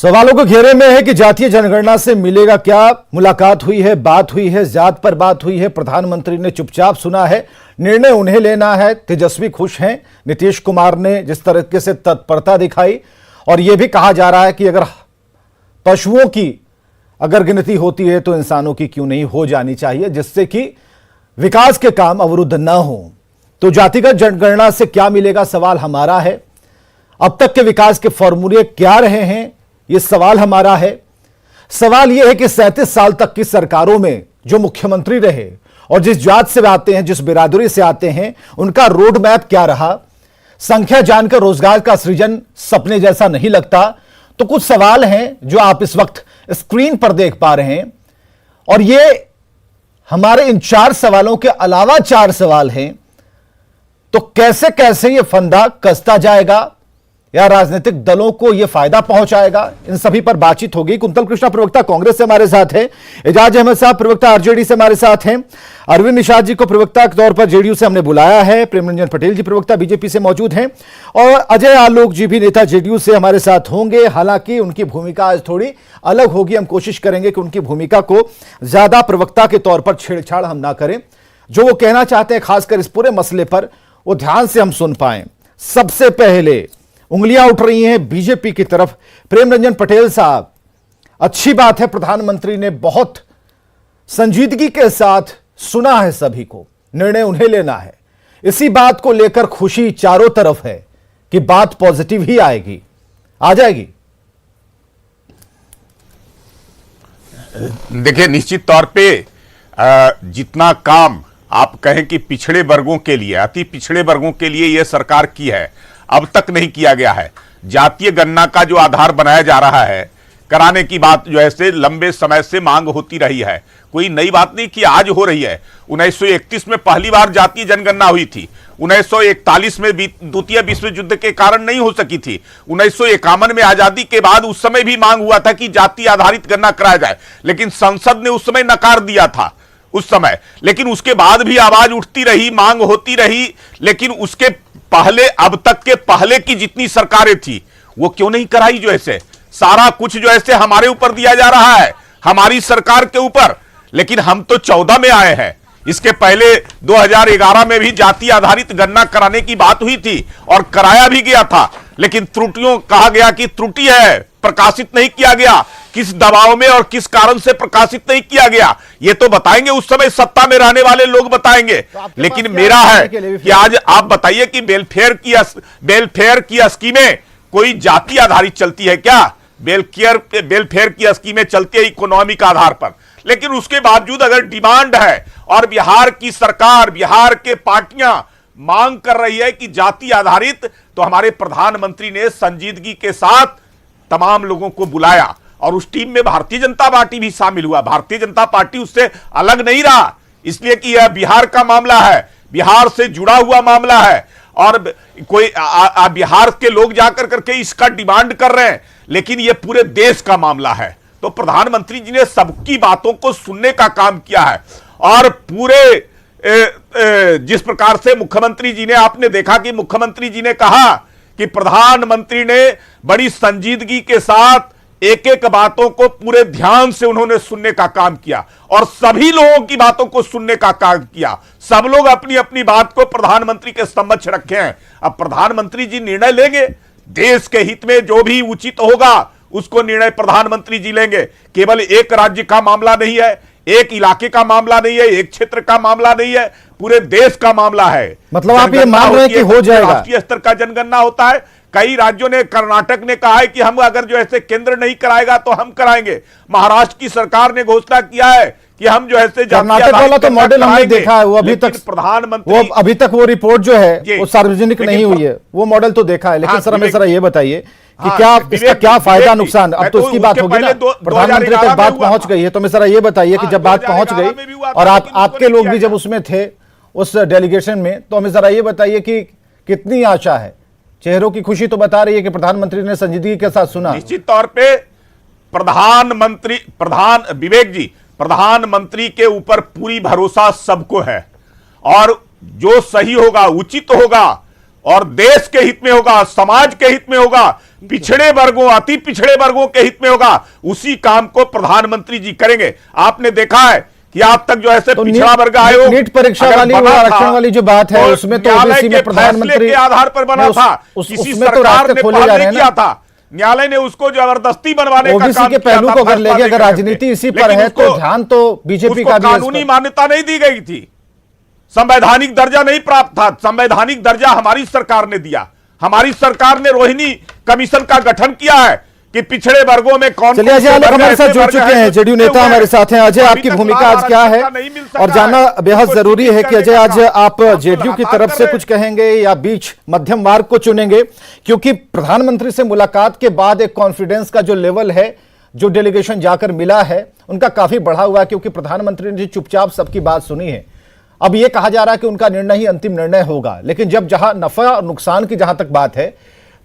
सवालों के घेरे में है कि जातीय जनगणना से मिलेगा क्या। मुलाकात हुई है, बात हुई है, जात पर बात हुई है, प्रधानमंत्री ने चुपचाप सुना है, निर्णय उन्हें लेना है। तेजस्वी खुश हैं, नीतीश कुमार ने जिस तरीके से तत्परता दिखाई, और यह भी कहा जा रहा है कि अगर पशुओं की अगर गिनती होती है तो इंसानों की क्यों नहीं हो जानी चाहिए, जिससे कि विकास के काम अवरुद्ध न हो। तो जातिगत जनगणना से क्या मिलेगा, सवाल हमारा है। अब तक के विकास के फॉर्मूले क्या रहे हैं, यह सवाल हमारा है। सवाल यह है कि 37 साल तक की सरकारों में जो मुख्यमंत्री रहे और जिस जात से आते हैं, जिस बिरादरी से आते हैं, उनका रोड मैप क्या रहा। संख्या जानकर रोजगार का सृजन सपने जैसा नहीं लगता। तो कुछ सवाल हैं जो आप इस वक्त स्क्रीन पर देख पा रहे हैं, और ये हमारे इन 4 सवालों के अलावा 4 सवाल हैं। तो कैसे कैसे ये फंदा कसता जाएगा या राजनीतिक दलों को यह फायदा पहुंचाएगा, इन सभी पर बातचीत होगी। कुंतल कृष्णा प्रवक्ता कांग्रेस से हमारे साथ है, एजाज अहमद साहब प्रवक्ता आरजेडी से हमारे साथ हैं, अरविंद निषाद जी को प्रवक्ता के तौर पर जेडीयू से हमने बुलाया है, प्रेम रंजन पटेल जी प्रवक्ता बीजेपी से मौजूद हैं, और अजय आलोक जी भी नेता जेडीयू से हमारे साथ होंगे। हालांकि उनकी भूमिका आज थोड़ी अलग होगी। हम कोशिश करेंगे कि उनकी भूमिका को ज्यादा प्रवक्ता के तौर पर छेड़छाड़ हम ना करें। जो वो कहना चाहते हैं खासकर इस पूरे मसले पर, वो ध्यान से हम सुन पाए। सबसे पहले उंगलियां उठ रही हैं बीजेपी की तरफ। प्रेम रंजन पटेल साहब, अच्छी बात है, प्रधानमंत्री ने बहुत संजीदगी के साथ सुना है सभी को, निर्णय उन्हें लेना है। इसी बात को लेकर खुशी चारों तरफ है कि बात पॉजिटिव ही आएगी, आ जाएगी। देखिए, निश्चित तौर पे जितना काम आप कहें कि पिछड़े वर्गों के लिए, अति पिछड़े वर्गों के लिए यह सरकार की है, अब तक नहीं किया गया है। जातीय गणना का जो आधार बनाया जा रहा है, कराने की बात जो है से लंबे समय से मांग होती रही है। कोई नई बात नहीं कि आज हो रही है। 1931 में पहली बार जातीय जनगणना हुई थी। 1941 में द्वितीय विश्व युद्ध के कारण नहीं हो सकी थी। 1951 में आजादी के बाद उस समय भी मांग हुआ था कि जाति आधारित गणना कराया जाए, लेकिन संसद ने उस समय नकार दिया था उस समय। लेकिन उसके बाद भी आवाज उठती रही, मांग होती रही। लेकिन उसके पहले, अब तक के पहले की जितनी सरकारें थी वो क्यों नहीं कराई? जो ऐसे सारा कुछ जो ऐसे हमारे ऊपर दिया जा रहा है, हमारी सरकार के ऊपर। लेकिन हम तो 14 में आए हैं। इसके पहले 2011 में भी जाति आधारित गणना कराने की बात हुई थी और कराया भी गया था, लेकिन त्रुटियों कहा गया कि त्रुटि है, प्रकाशित नहीं किया गया। किस दबाव में और किस कारण से प्रकाशित नहीं किया गया, ये तो बताएंगे उस समय सत्ता में रहने वाले लोग बताएंगे। लेकिन मेरा है कि आज आप बताइए कि वेलफेयर की स्कीमें कोई जाति आधारित चलती है क्या? वेलफेयर की स्कीमें चलती है इकोनॉमी के आधार पर। लेकिन उसके बावजूद अगर डिमांड है और बिहार की सरकार, बिहार के पार्टियां मांग कर रही है कि जाति आधारित, तो हमारे प्रधानमंत्री ने संजीदगी के साथ तमाम लोगों को बुलाया और उस टीम में भारतीय जनता पार्टी भी शामिल हुआ। भारतीय जनता पार्टी उससे अलग नहीं रहा, इसलिए कि यह बिहार का मामला है, बिहार से जुड़ा हुआ मामला है, और कोई बिहार के लोग जाकर करके इसका डिमांड कर रहे हैं, लेकिन यह पूरे देश का मामला है। तो प्रधानमंत्री जी ने सबकी बातों को सुनने का काम किया है। और पूरे जिस प्रकार से मुख्यमंत्री जी ने, आपने देखा कि मुख्यमंत्री जी ने कहा कि प्रधानमंत्री ने बड़ी संजीदगी के साथ एक एक बातों को पूरे ध्यान से उन्होंने सुनने का काम किया और सभी लोगों की बातों को सुनने का काम किया। सब लोग अपनी अपनी बात को प्रधानमंत्री के समक्ष रखे हैं। अब प्रधानमंत्री जी निर्णय लेंगे, देश के हित में जो भी उचित होगा उसको निर्णय प्रधानमंत्री जी लेंगे। केवल एक राज्य का मामला नहीं है, एक इलाके का मामला नहीं है, एक क्षेत्र का मामला नहीं है, पूरे देश का मामला है। मतलब आप ये मान रहे हैं कि हो जाएगा? राष्ट्रीय स्तर का जनगणना होता है। कई राज्यों ने, कर्नाटक ने कहा है कि हम अगर जो ऐसे केंद्र नहीं कराएगा तो हम कराएंगे। महाराष्ट्र की सरकार ने घोषणा किया है कि हम जो ऐसे कर्नाटक वाला तो मॉडल हमने देखा है, वो अभी तक प्रधानमंत्री वो रिपोर्ट जो है वो सार्वजनिक नहीं हुई है, वो मॉडल तो देखा है। लेकिन सर, हमें जरा ये बताइए कि क्या इसका क्या फायदा नुकसान, अब तो इसकी बात होगी ना, प्रधानमंत्री तक बात पहुंच गई है। तो मैं जरा ये बताइए कि जब बात पहुंच गई और आपके लोग भी जब उसमें थे, उस डेलीगेशन में, तो हमें जरा ये बताइए कि कितनी आशा है? चेहरों की खुशी तो बता रही है कि प्रधानमंत्री ने संजीदगी के साथ सुना। निश्चित तौर पे विवेक जी, प्रधानमंत्री के ऊपर पूरी भरोसा सबको है, और जो सही होगा, उचित होगा, और देश के हित में होगा, समाज के हित में होगा, पिछड़े वर्गों, अति पिछड़े वर्गों के हित में होगा, उसी काम को प्रधानमंत्री जी करेंगे। आपने देखा है कि आज तक जो ऐसे तो पिछड़ा वर्ग आयोग नीट परीक्षा वाली आरक्षण वाली जो बात है उसमें तो ओबीसी में प्रधानमंत्री के आधार पर बना था, किसी सरकार ने पहल किया था, न्यायालय ने उसको जबरदस्ती बनवाने का ओबीसी काम के पहलू को अगर लेके अगर राजनीति इसी पर है तो ध्यान तो बीजेपी का भी कानूनी मान्यता नहीं दी गई थी, संवैधानिक दर्जा नहीं प्राप्त था। संवैधानिक दर्जा हमारी सरकार ने दिया। हमारी सरकार ने रोहिणी कमीशन का गठन किया है कि पिछड़े वर्गों में कौन चलिए अजय आलोक हमारे साथ जुड़ चुके हैं, जेडीयू नेता हमारे साथ हैं। अजय, आपकी भूमिका आज क्या है और जानना बेहद जरूरी है कि अजय आज आप जेडीयू की तरफ से कुछ कहेंगे या बीच मध्यम मार्ग को चुनेंगे, क्योंकि प्रधानमंत्री से मुलाकात के बाद एक कॉन्फिडेंस का जो लेवल है, जो डेलीगेशन जाकर मिला है, उनका काफी बढ़ा हुआ है, क्योंकि प्रधानमंत्री ने चुपचाप सबकी बात सुनी है। अब यह कहा जा रहा है कि उनका निर्णय ही अंतिम निर्णय होगा, लेकिन जब जहां नफा और नुकसान की जहां तक बात है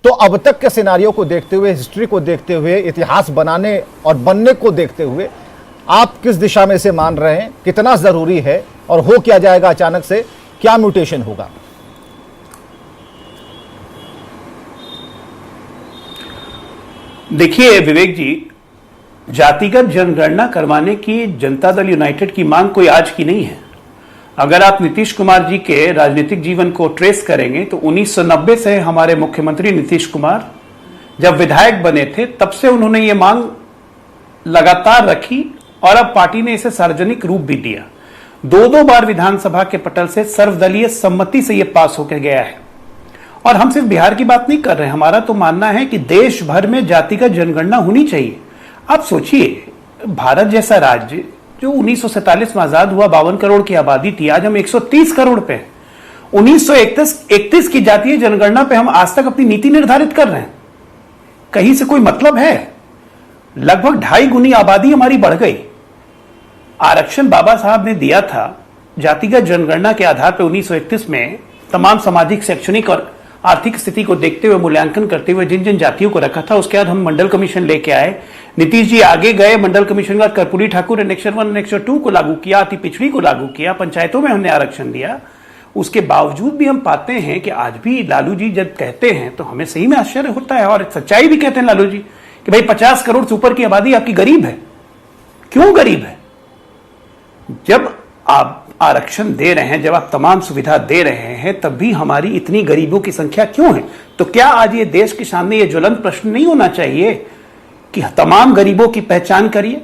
तो अब तक के सिनारियों को देखते हुए, हिस्ट्री को देखते हुए, इतिहास बनाने और बनने को देखते हुए आप किस दिशा में इसे मान रहे हैं, कितना जरूरी है और हो क्या जाएगा अचानक से, क्या म्यूटेशन होगा? देखिए विवेक जी, जातिगत जनगणना करवाने की जनता दल यूनाइटेड की मांग कोई आज की नहीं है। अगर आप नीतीश कुमार जी के राजनीतिक जीवन को ट्रेस करेंगे तो 1990 से हमारे मुख्यमंत्री नीतीश कुमार जब विधायक बने थे तब से उन्होंने ये मांग लगातार रखी और अब पार्टी ने इसे सार्वजनिक रूप भी दिया। दो बार विधानसभा के पटल से सर्वदलीय सम्मति से यह पास होकर गया है। और हम सिर्फ बिहार की बात नहीं कर रहे हैं, हमारा तो मानना है कि देश भर में जातिगत जनगणना होनी चाहिए। आप सोचिए, भारत जैसा राज्य जो 1947 में आजाद हुआ, 52 करोड़ की आबादी थी, आज हम 130 करोड़ पे। 1931 की जातीय जनगणना पे हम आज तक अपनी नीति निर्धारित कर रहे हैं। कहीं से कोई मतलब है? लगभग 2.5 गुनी आबादी हमारी बढ़ गई। आरक्षण बाबा साहब ने दिया था जातिगत जनगणना के आधार पर 1931 में, तमाम सामाजिक, शैक्षणिक और आर्थिक स्थिति को देखते हुए, मूल्यांकन करते हुए जिन जिन जातियों को रखा था। उसके बाद हम मंडल कमीशन लेके आए, नीतीश जी आगे गए, मंडल कमीशन के बाद कर्पूरी ठाकुर एनेक्सर 1 एनेक्सर 2 को लागू किया, अति पिछड़ी को लागू किया, पंचायतों में हमने आरक्षण दिया। उसके बावजूद भी हम पाते हैं कि आज भी लालू जी जब कहते हैं तो हमें सही में आश्चर्य होता है, और सच्चाई भी कहते हैं लालू जी कि भाई 50 करोड़ से ऊपर की आबादी आपकी गरीब है। क्यों गरीब है? जब आप आरक्षण दे रहे हैं, जब आप तमाम सुविधा दे रहे हैं, तब भी हमारी इतनी गरीबों की संख्या क्यों है? तो क्या आज ये देश के सामने ये ज्वलंत प्रश्न नहीं होना चाहिए कि तमाम गरीबों की पहचान करिए,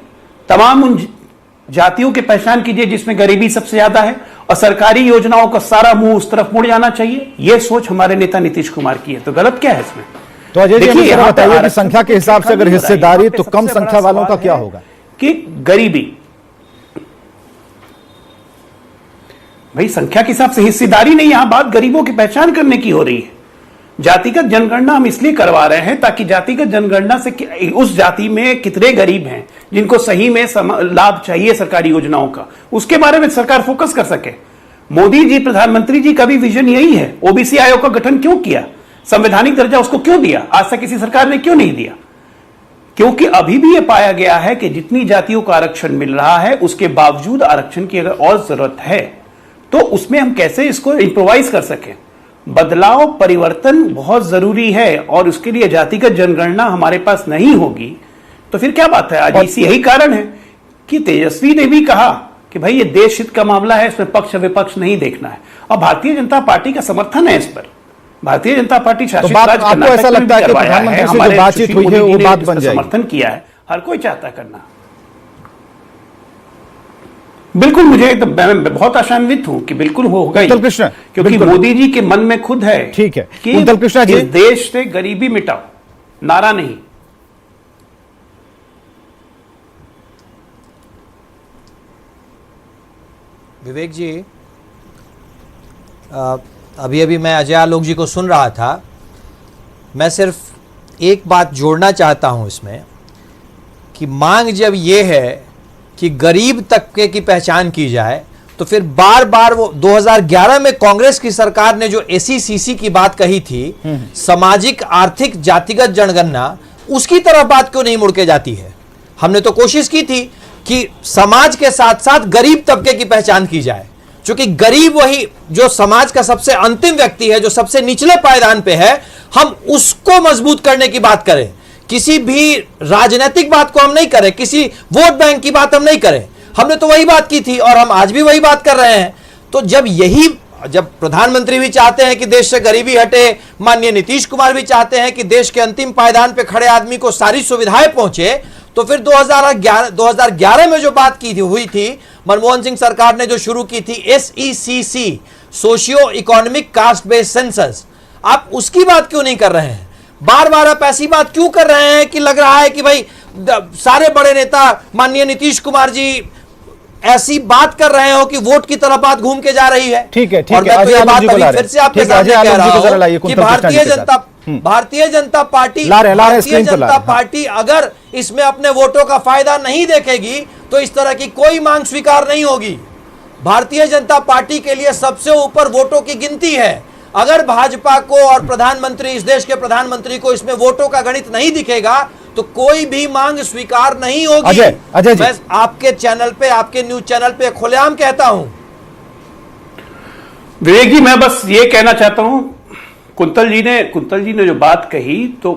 तमाम उन जातियों की पहचान कीजिए जिसमें गरीबी सबसे ज्यादा है, और सरकारी योजनाओं का सारा मुंह उस तरफ मुड़ जाना चाहिए? यह सोच हमारे नेता नीतीश कुमार की है। तो गलत क्या है इसमें? तो अजय जी मुझे बताइए कि संख्या के हिसाब से अगर हिस्सेदारी, तो कम संख्या वालों का क्या होगा? कि गरीबी, भाई संख्या के हिसाब से हिस्सेदारी नहीं, यहां बात गरीबों की पहचान करने की हो रही है। जातिगत जनगणना हम इसलिए करवा रहे हैं ताकि जातिगत जनगणना से उस जाति में कितने गरीब हैं जिनको सही में लाभ चाहिए सरकारी योजनाओं का, उसके बारे में सरकार फोकस कर सके। मोदी जी, प्रधानमंत्री जी का भी विजन यही है। ओबीसी आयोग का गठन क्यों किया? संवैधानिक दर्जा उसको क्यों दिया? आज तक किसी सरकार ने क्यों नहीं दिया? क्योंकि अभी भी यह पाया गया है कि जितनी जातियों को आरक्षण मिल रहा है, उसके बावजूद आरक्षण की अगर और जरूरत है तो उसमें हम कैसे इसको इम्प्रोवाइज कर सकें। बदलाव, परिवर्तन बहुत जरूरी है, और उसके लिए जातिगत जनगणना हमारे पास नहीं होगी तो फिर क्या बात है। आज यही कारण है कि तेजस्वी ने भी कहा कि भाई ये देश हित का मामला है, इसमें पक्ष विपक्ष नहीं देखना है, और भारतीय जनता पार्टी का समर्थन है इस पर। भारतीय जनता पार्टी शासित राज्य आपको ऐसा लगता है कि प्रधानमंत्री से जो बातचीत हुई है वो बात बन जाएगी? समर्थन किया है, हर कोई चाहता करना। बिल्कुल, मुझे तो मैं बहुत आशान्वित हूं कि बिल्कुल वो होगा ही, कृष्ण, क्योंकि मोदी जी के मन में खुद है। ठीक है कि कृष्ण जी, इस देश से गरीबी मिटाओ, नारा नहीं। विवेक जी, अभी अभी मैं अजय आलोक जी को सुन रहा था। मैं सिर्फ एक बात जोड़ना चाहता हूं इसमें कि मांग जब ये है कि गरीब तबके की पहचान की जाए, तो फिर बार बार वो 2011 में कांग्रेस की सरकार ने जो एसईसीसी की बात कही थी, सामाजिक आर्थिक जातिगत जनगणना, उसकी तरफ बात क्यों नहीं मुड़ के जाती है? हमने तो कोशिश की थी कि समाज के साथ साथ गरीब तबके की पहचान की जाए। चूंकि गरीब वही जो समाज का सबसे अंतिम व्यक्ति है, जो सबसे निचले पायदान पे है, हम उसको मजबूत करने की बात करें। किसी भी राजनीतिक बात को हम नहीं करें, किसी वोट बैंक की बात हम नहीं करें। हमने तो वही बात की थी और हम आज भी वही बात कर रहे हैं। तो जब प्रधानमंत्री भी चाहते हैं कि देश से गरीबी हटे, माननीय नीतीश कुमार भी चाहते हैं कि देश के अंतिम पायदान पे खड़े आदमी को सारी सुविधाएं पहुंचे, तो फिर 2011 में जो बात हुई थी, मनमोहन सिंह सरकार ने जो शुरू की थी SECC, socio economic caste based census, आप उसकी बात क्यों नहीं कर रहे हैं? बार बार आप ऐसी बात क्यों कर रहे हैं कि लग रहा है कि भाई सारे बड़े नेता माननीय नीतीश कुमार जी ऐसी बात कर रहे हो कि वोट की तरफ बात घूम के जा रही है। ठीक है, और मैं तो ये बात अभी फिर से आपके सामने कह रहा हूं कि भारतीय जनता पार्टी अगर इसमें अपने वोटों का फायदा नहीं देखेगी तो इस तरह की कोई मांग स्वीकार नहीं होगी। भारतीय जनता पार्टी के लिए सबसे ऊपर वोटों की गिनती है। अगर भाजपा को और प्रधानमंत्री, इस देश के प्रधानमंत्री को इसमें वोटों का गणित नहीं दिखेगा तो कोई भी मांग स्वीकार नहीं होगी। अजय जी, मैं आपके चैनल पे, आपके न्यूज चैनल पे खुलेआम कहता हूं। विवेक जी, मैं बस ये कहना चाहता हूं, कुंतल जी ने जो बात कही, तो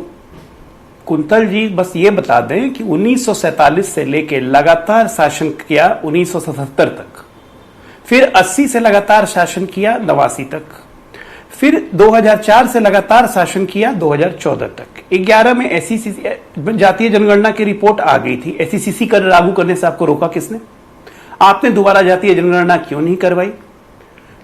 कुंतल जी बस ये बता दें कि 1947 से लेकर लगातार शासन किया 1977 तक, फिर 80 से लगातार शासन किया 89 तक, फिर 2004 से लगातार शासन किया 2014 तक। 11 में SECC जातीय जनगणना की रिपोर्ट आ गई थी। SECC कर लागू करने से आपको रोका किसने? आपने दोबारा जातीय जनगणना क्यों नहीं करवाई?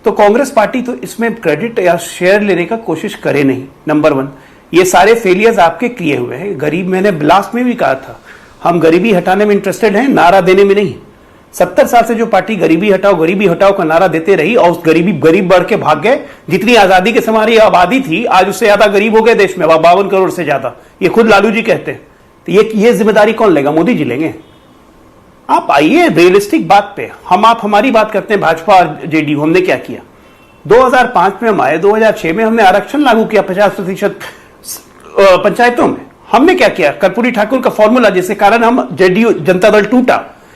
तो कांग्रेस पार्टी तो इसमें क्रेडिट या शेयर लेने का कोशिश करे नहीं। नंबर 1, ये सारे फेलियर्स आपके किए हुए हैं। गरीब, मैंने ब्लास्ट में भी कहा था, हम गरीबी हटाने में इंटरेस्टेड हैं, नारा देने में नहीं। 70 साल से जो पार्टी गरीबी हटाओ का नारा देते रही और गरीब बढ़ के भाग गए। जितनी आजादी के समय हमारी आबादी थी, आज उससे ज्यादा गरीब हो गए देश में, 52 करोड़ से ज्यादा। ये खुद लालू जी कहते हैं। तो ये जिम्मेदारी कौन लेगा? मोदी जी लेंगे। आप आइए रियलिस्टिक बात पे। आप हमारी बात करते हैं, भाजपा और JDU। हमने क्या किया? 2005 में हम आए, 2006 में हमने आरक्षण लागू किया 50% पंचायतों में। हमने क्या किया? कर्पूरी ठाकुर का फॉर्मूला, जिसके कारण हम JDU जनता दल टूटा,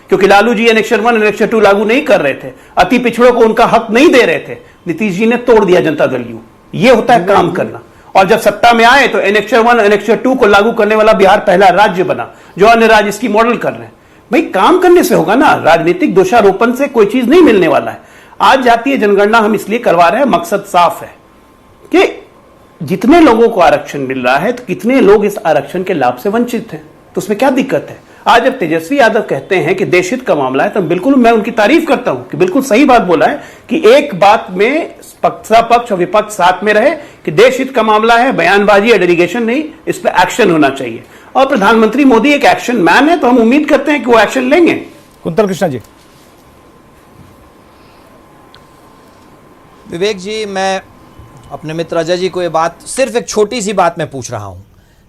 क्योंकि लालू जी एनेक्शन 1 एनेक्शन 2 लागू नहीं कर रहे थे, अति पिछड़ों को उनका हक नहीं दे रहे थे। नीतीश जी ने तोड़ दिया जनता दल यू। ये होता है काम करना। और जब सत्ता में आए तो एनेक्शन 1 एनेक्शन 2 को लागू करने वाला बिहार पहला राज्य बना, जो अन्य राज्य इसकी मॉडल कर रहे हैं। भाई, काम करने से होगा ना, राजनीतिक दोषारोपण से कोई चीज नहीं मिलने वाला है। आज जातीय जनगणना हम इसलिए करवा रहे हैं, मकसद साफ है कि जितने लोगों को आरक्षण मिल रहा है तो कितने लोग इस आरक्षण के लाभ से वंचित हैं। तो उसमें क्या दिक्कत है? आज जब तेजस्वी यादव कहते हैं कि देशहित का मामला है, तो बिल्कुल मैं उनकी तारीफ करता हूं कि बिल्कुल सही बात बोला है कि एक बात में पक्ष और विपक्ष साथ में रहे कि देशहित का मामला है, बयानबाजी या डेलीगेशन नहीं, इस पर एक्शन होना चाहिए। और प्रधानमंत्री मोदी एक एक्शन मैन है, तो हम उम्मीद करते हैं कि वो एक्शन लेंगे। कुंतल कृष्णा जी। विवेक जी, मैं अपने मित्र अजय जी को ये बात, सिर्फ एक छोटी सी बात मैं पूछ रहा हूं।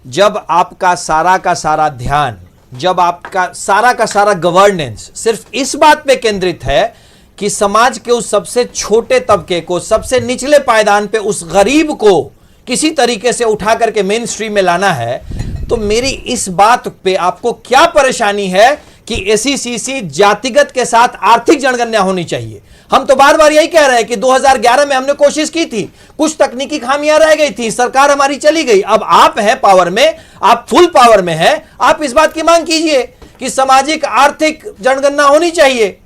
जब आपका सारा का सारा ध्यान, जब आपका सारा का सारा गवर्नेंस सिर्फ इस बात पे केंद्रित है कि समाज के उस सबसे छोटे तबके को, सबसे निचले पायदान पे उस गरीब को किसी तरीके से उठा करके मेन स्ट्रीम में लाना है, तो मेरी इस बात पे आपको क्या परेशानी है कि SECC जातिगत के साथ आर्थिक जनगणना होनी चाहिए? हम तो बार बार यही कह रहे हैं कि 2011 में हमने कोशिश की थी, कुछ तकनीकी खामियां रह गई थी, सरकार हमारी चली गई। अब आप हैं पावर में, आप फुल पावर में हैं, आप इस बात की मांग कीजिए कि सामाजिक आर्थिक जनगणना होनी चाहिए।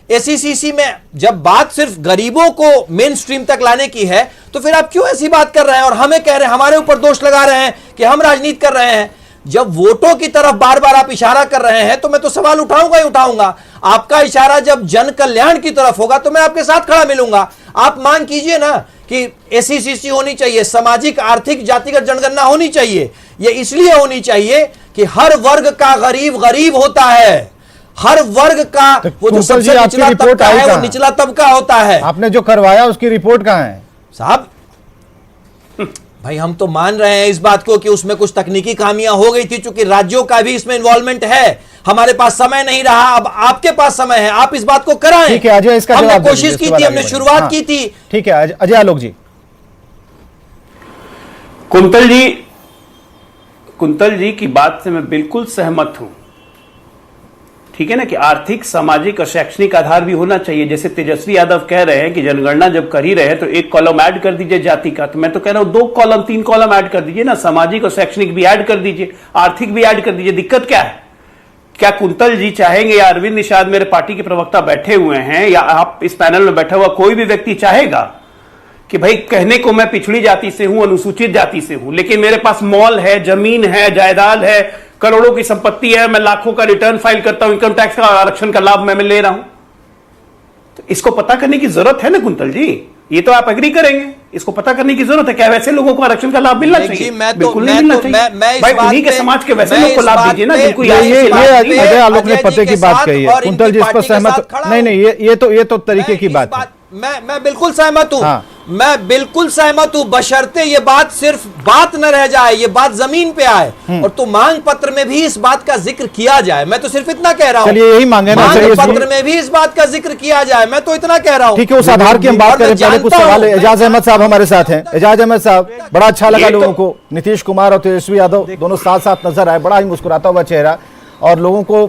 SECC में जब बात सिर्फ गरीबों को मेन स्ट्रीम तक लाने की है, तो फिर आप क्यों ऐसी बात कर रहे हैं और हमें कह रहे हैं, हमारे ऊपर दोष लगा रहे हैं कि हम राजनीति कर रहे हैं? जब वोटों की तरफ बार बार आप इशारा कर रहे हैं तो मैं तो सवाल उठाऊंगा ही उठाऊंगा। आपका इशारा जब जन कल्याण की तरफ होगा तो मैं आपके साथ खड़ा मिलूंगा। आप मांग कीजिए ना कि SECC होनी चाहिए, सामाजिक आर्थिक जातिगत जनगणना होनी चाहिए। यह इसलिए होनी चाहिए कि हर वर्ग का गरीब गरीब होता है, हर वर्ग का वो जो सबसे निचला तबका है वो निचला तबका होता है। आपने जो करवाया उसकी रिपोर्ट कहां है साहब? भाई, हम तो मान रहे हैं इस बात को कि उसमें कुछ तकनीकी खामियां हो गई थी, चूंकि राज्यों का भी इसमें इन्वॉल्वमेंट है। हमारे पास समय नहीं रहा, अब आपके पास समय है, आप इस बात को कराएं। ठीक है अजय, इसका हमने जवाब कोशिश की थी, हमने शुरुआत की थी। ठीक है अजय आलोक जी। कुंतल जी की बात से मैं बिल्कुल सहमत हूं, ठीक है ना, कि आर्थिक, सामाजिक और शैक्षणिक आधार भी होना चाहिए। जैसे तेजस्वी यादव कह रहे हैं कि जनगणना जब कर ही रहे हैं तो एक कॉलम ऐड कर दीजिए जाति का, तो मैं तो कह रहा हूं 2 कॉलम 3 कॉलम ऐड कर दीजिए ना, सामाजिक और शैक्षणिक भी ऐड कर दीजिए, आर्थिक भी ऐड कर दीजिए। दिक्कत क्या है? क्या कुंतल जी चाहेंगे या अरविंद निषाद मेरे पार्टी के प्रवक्ता बैठे हुए हैं या आप इस पैनल में बैठा हुआ कोई भी व्यक्ति चाहेगा कि भाई कहने को मैं पिछड़ी जाति से हूं, अनुसूचित जाति से हूं, लेकिन मेरे पास मॉल है, जमीन है, जायदाद है, करोड़ों की संपत्ति है, मैं लाखों का रिटर्न फाइल करता हूं, इनकम टैक्स का आरक्षण का लाभ मैं ले रहा हूं? तो इसको पता करने की जरूरत है ना कुंतल जी, ये तो आप एग्री करेंगे, इसको पता करने की जरूरत है। क्या वैसे लोगों को आरक्षण का लाभ मिलना चाहिए? बिल्कुल नहीं मिलना चाहिए भाई, उन्हीं के समाज के वैसे लोग को लाभ दीजिए ना, जिनको ये अजय आलोक ने पते की बात कही है। कुंतल जी इस पर सहमत? नहीं, ये तो तरीके की बात है। मैं बिल्कुल सहमत हूं। हाँ। मैं बिल्कुल सहमत हूं, बशर्ते ये बात सिर्फ बात न रह जाए, ये बात जमीन पे आए और तो मांग पत्र में भी इस बात का जिक्र किया जाए। मैं तो सिर्फ इतना कह रहा हूं, चलिए यही मांगे ना, मांग पत्र में भी इस बात का जिक्र किया जाए, मैं तो इतना कह रहा हूं। ठीक है, उस आधार की हम बात करें। पहले कुछ सवाल है। एजाज अहमद साहब हमारे साथ हैं। एजाज अहमद साहब, बड़ा अच्छा लगा लोगों को, नीतीश कुमार और तेजस्वी यादव दोनों साथ साथ नजर आए, बड़ा ही मुस्कुराता हुआ चेहरा, और लोगों को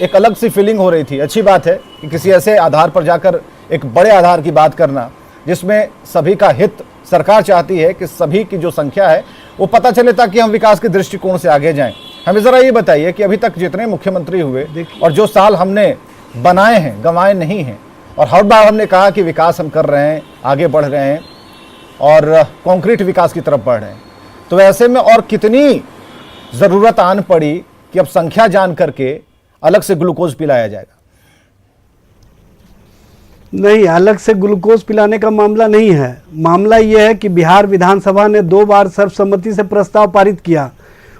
एक अलग सी फीलिंग हो रही थी। अच्छी बात है कि किसी ऐसे आधार पर जाकर एक बड़े आधार की बात करना जिसमें सभी का हित सरकार चाहती है कि सभी की जो संख्या है वो पता चले, ताकि हम विकास के दृष्टिकोण से आगे जाएं। हमें जरा ये बताइए कि अभी तक जितने मुख्यमंत्री हुए और जो साल हमने बनाए हैं, गंवाए नहीं हैं, और हर बार हमने कहा कि विकास हम कर रहे हैं, आगे बढ़ रहे हैं और कॉन्क्रीट विकास की तरफ बढ़ रहे हैं, तो ऐसे में और कितनी ज़रूरत आन पड़ी कि अब संख्या जान करके अलग से ग्लूकोज पिलाया जाएगा? नहीं, अलग से ग्लूकोज पिलाने का मामला नहीं है। मामला यह है कि बिहार विधानसभा ने 2 बार सर्वसम्मति से प्रस्ताव पारित किया,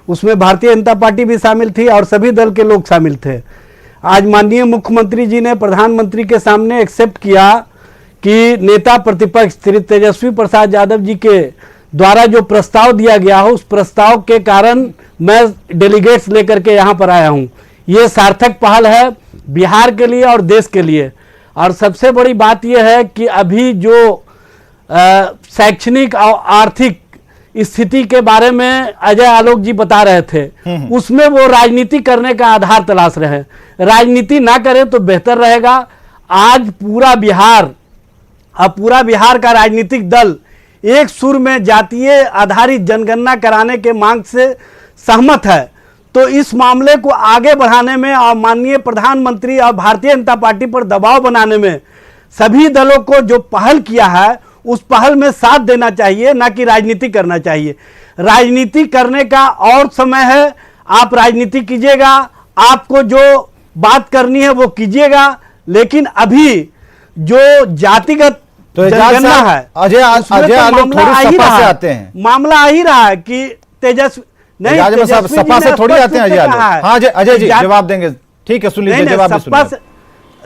उसमें भारतीय जनता पार्टी भी शामिल थी और सभी दल के लोग शामिल थे। आज माननीय मुख्यमंत्री जी ने प्रधानमंत्री के सामने एक्सेप्ट किया कि नेता प्रतिपक्ष श्री तेजस्वी प्रसाद यादव जी के द्वारा जो प्रस्ताव दिया गया हो, उस प्रस्ताव के कारण मैं डेलीगेट्स लेकर के यहाँ पर आया हूँ। ये सार्थक पहल है बिहार के लिए और देश के लिए। और सबसे बड़ी बात यह है कि अभी जो शैक्षणिक और आर्थिक स्थिति के बारे में अजय आलोक जी बता रहे थे, उसमें वो राजनीति करने का आधार तलाश रहे हैं। राजनीति ना करें तो बेहतर रहेगा। आज पूरा बिहार का राजनीतिक दल एक सुर में जातीय आधारित जनगणना कराने के मांग से सहमत है। तो इस मामले को आगे बढ़ाने में और माननीय प्रधानमंत्री और भारतीय जनता पार्टी पर दबाव बनाने में सभी दलों को जो पहल किया है, उस पहल में साथ देना चाहिए, ना कि राजनीति करना चाहिए। राजनीति करने का और समय है, आप राजनीति कीजिएगा, आपको जो बात करनी है वो कीजिएगा, लेकिन अभी जो जातिगत तो जनगणना है, अजय आलोक थोड़ी सपा से आते हैं, मामला आ ही रहा है कि तेजस्वी नहीं, साहब सपा से थोड़ी आते हैं अजय आलोक। हाँ अजय जी जवाब देंगे, ठीक है, सुन लीजिए जवाब।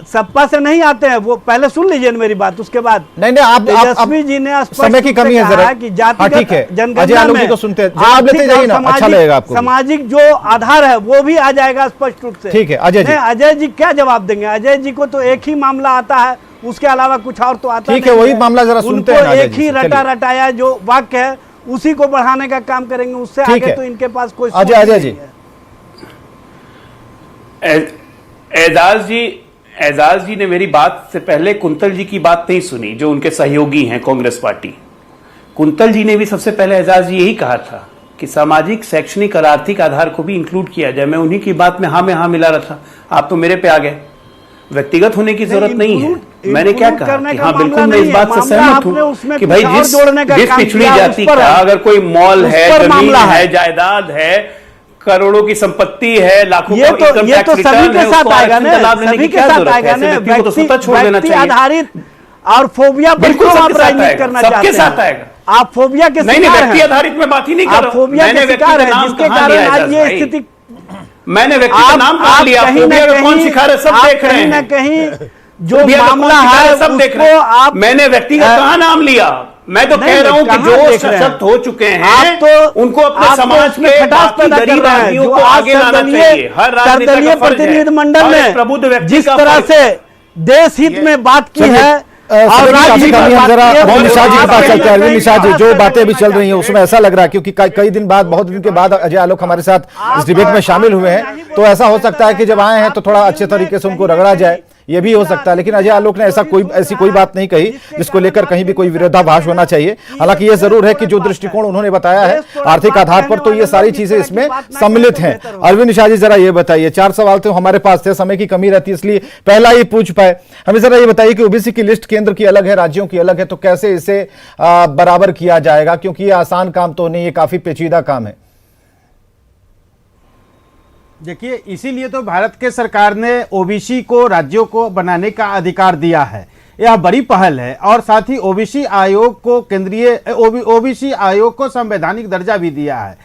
सपा से नहीं आते हैं, वो पहले सुन लीजिए मेरी बात, उसके बाद। नहीं आप तेजस्वी जी ने समय की कमी है जरा कि जातिगत जनगणना में तो सुनते हैं, जवाब लेते जाइए ना, अच्छा लगेगा आपको। सामाजिक जो आधार है वो भी आ जाएगा स्पष्ट रूप से। ठीक है अजय जी क्या जवाब देंगे? अजय जी को तो एक ही मामला आता है, उसके अलावा कुछ और तो आता नहीं। ठीक है, वही मामला जरा सुनते हैं। एक ही रटाया जो वाक्य है उसी को बढ़ाने का काम करेंगे, उससे आगे तो इनके पास कोई अजय जी। एजाज जी ने मेरी बात से पहले कुंतल जी की बात नहीं सुनी, जो उनके सहयोगी हैं कांग्रेस पार्टी। कुंतल जी ने भी सबसे पहले एजाज जी यही कहा था कि सामाजिक, शैक्षणिक और आर्थिक आधार को भी इंक्लूड किया जाए। मैं उन्हीं की बात में हाँ मिला रहा था, आप तो मेरे पे आ गए। व्यक्तिगत होने की जरूरत नहीं है। मैंने क्या कहा कि हाँ बिल्कुल मैं इस बात से सहमत हूँ कि भाई जिस पिछड़ी जाति का अगर कोई मॉल है, जमीन है, जायदाद है, करोड़ों की संपत्ति है, लाखों ये तो सभी के साथ आएगा ना, सभी के साथ आएगा ना। व्यक्ति आधारित और फोबिया पर क्यों आप राजनीति करना चाहते हैं? सबके साथ आएगा। आप फोबिया के नहीं, व्यक्ति आधारित में बात ही नहीं कर रहा हूं। फोबिया के शिकार है, जिसके कारण आज ये स्थिति। मैंने व्यक्ति का नाम कहा लिया, फोबिया में कौन सिखा रहे, सब देख रहे हैं। कहीं जो मामला है सब देख रहे हैं। मैंने व्यक्ति का कहां नाम लिया? मैं तो कह रहा हूं कि जो सशक्त हो चुके हैं तो उनको अपने समाज के गरीब आदमियों को आगे लाना चाहिए। हर राजनीतिक प्रतिनिधिमंडल ने जिस तरह से देश हित में बात की है, और काफी कमी है। जरा मोहन निषाद जी के पास चलते हैं। अरविंद निषाद जी, जो बातें अभी चल रही हैं उसमें ऐसा लग रहा है, क्योंकि कई दिन बाद, बहुत दिन के बाद अजय आलोक हमारे साथ इस डिबेट में शामिल हुए हैं, तो ऐसा हो सकता है कि जब आए हैं तो थोड़ा अच्छे तरीके से उनको रगड़ा जाए, ये भी हो सकता है। लेकिन अजय आलोक ने ऐसी कोई बात नहीं कही जिसको लेकर कहीं भी कोई विरोधाभास होना चाहिए। हालांकि ये जरूर है कि जो दृष्टिकोण उन्होंने बताया है आर्थिक आधार पर, तो ये सारी चीजें इसमें सम्मिलित हैं। अरविंद निषाद जी, जरा ये बताइए, 4 सवाल तो हमारे पास थे, समय की कमी रहती है इसलिए पहला ही पूछ पाए। हमें जरा ये बताइए कि ओबीसी की लिस्ट केंद्र की अलग है, राज्यों की अलग है, तो कैसे इसे बराबर किया जाएगा, क्योंकि ये आसान काम तो नहीं, ये काफी पेचीदा काम है। देखिए, इसीलिए तो भारत के सरकार ने ओबीसी को राज्यों को बनाने का अधिकार दिया है। यह बड़ी पहल है और साथ ही ओबीसी आयोग को ओबीसी आयोग को संवैधानिक दर्जा भी दिया है।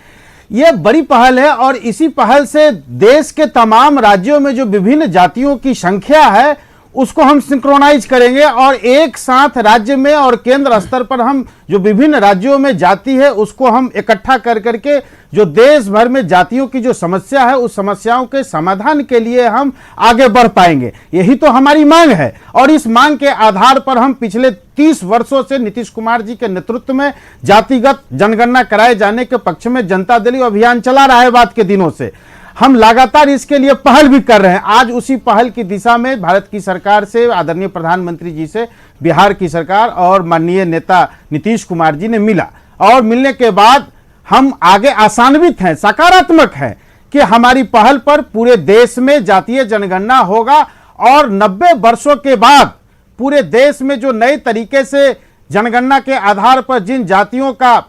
यह बड़ी पहल है और इसी पहल से देश के तमाम राज्यों में जो विभिन्न जातियों की संख्या है उसको हम सिंक्रोनाइज करेंगे और एक साथ राज्य में और केंद्र स्तर पर हम जो विभिन्न राज्यों में जाति है उसको हम इकट्ठा कर करके जो देश भर में जातियों की जो समस्या है उस समस्याओं के समाधान के लिए हम आगे बढ़ पाएंगे। यही तो हमारी मांग है और इस मांग के आधार पर हम पिछले 30 वर्षों से नीतीश कुमार जी के नेतृत्व में जातिगत जनगणना कराए जाने के पक्ष में जनता दल अभियान चला रहा है। बाद के दिनों से हम लगातार इसके लिए पहल भी कर रहे हैं। आज उसी पहल की दिशा में भारत की सरकार से, आदरणीय प्रधानमंत्री जी से बिहार की सरकार और माननीय नेता नीतीश कुमार जी ने मिला और मिलने के बाद हम आगे आशान्वित हैं, सकारात्मक हैं कि हमारी पहल पर पूरे देश में जातीय जनगणना होगा और 90 वर्षों के बाद पूरे देश में जो नए तरीके से जनगणना के आधार पर जिन जातियों का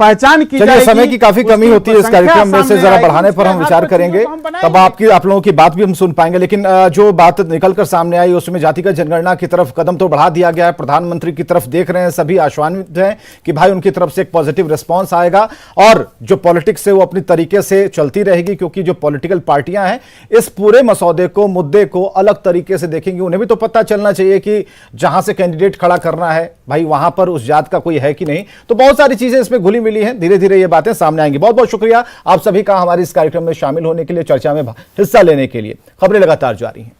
पहचान की जाएगी। समय की काफी कमी होती है इस कार्यक्रम में से जरा बढ़ाने पर हम विचार करेंगे, तब आप लोगों की बात भी हम सुन पाएंगे। लेकिन जो बात निकलकर सामने आई उसमें जातिगत जनगणना की तरफ कदम तो बढ़ा दिया गया है, प्रधानमंत्री की तरफ देख रहे हैं, सभी आश्वासित हैं कि भाई उनकी तरफ से एक पॉजिटिव रिस्पॉन्स आएगा और जो पॉलिटिक्स है वो अपनी तरीके से चलती रहेगी, क्योंकि जो पॉलिटिकल पार्टियां हैं इस पूरे मसौदे को, मुद्दे को अलग तरीके से देखेंगी। उन्हें भी तो पता चलना चाहिए कि जहां से कैंडिडेट खड़ा करना है भाई वहां पर उस जात का है कि नहीं। तो बहुत सारी चीजें इसमें घुली मिली हैं, धीरे धीरे ये बातें सामने आएंगी। बहुत बहुत शुक्रिया आप सभी का हमारे इस कार्यक्रम में शामिल होने के लिए, चर्चा में हिस्सा लेने के लिए। खबरें लगातार जारी हैं।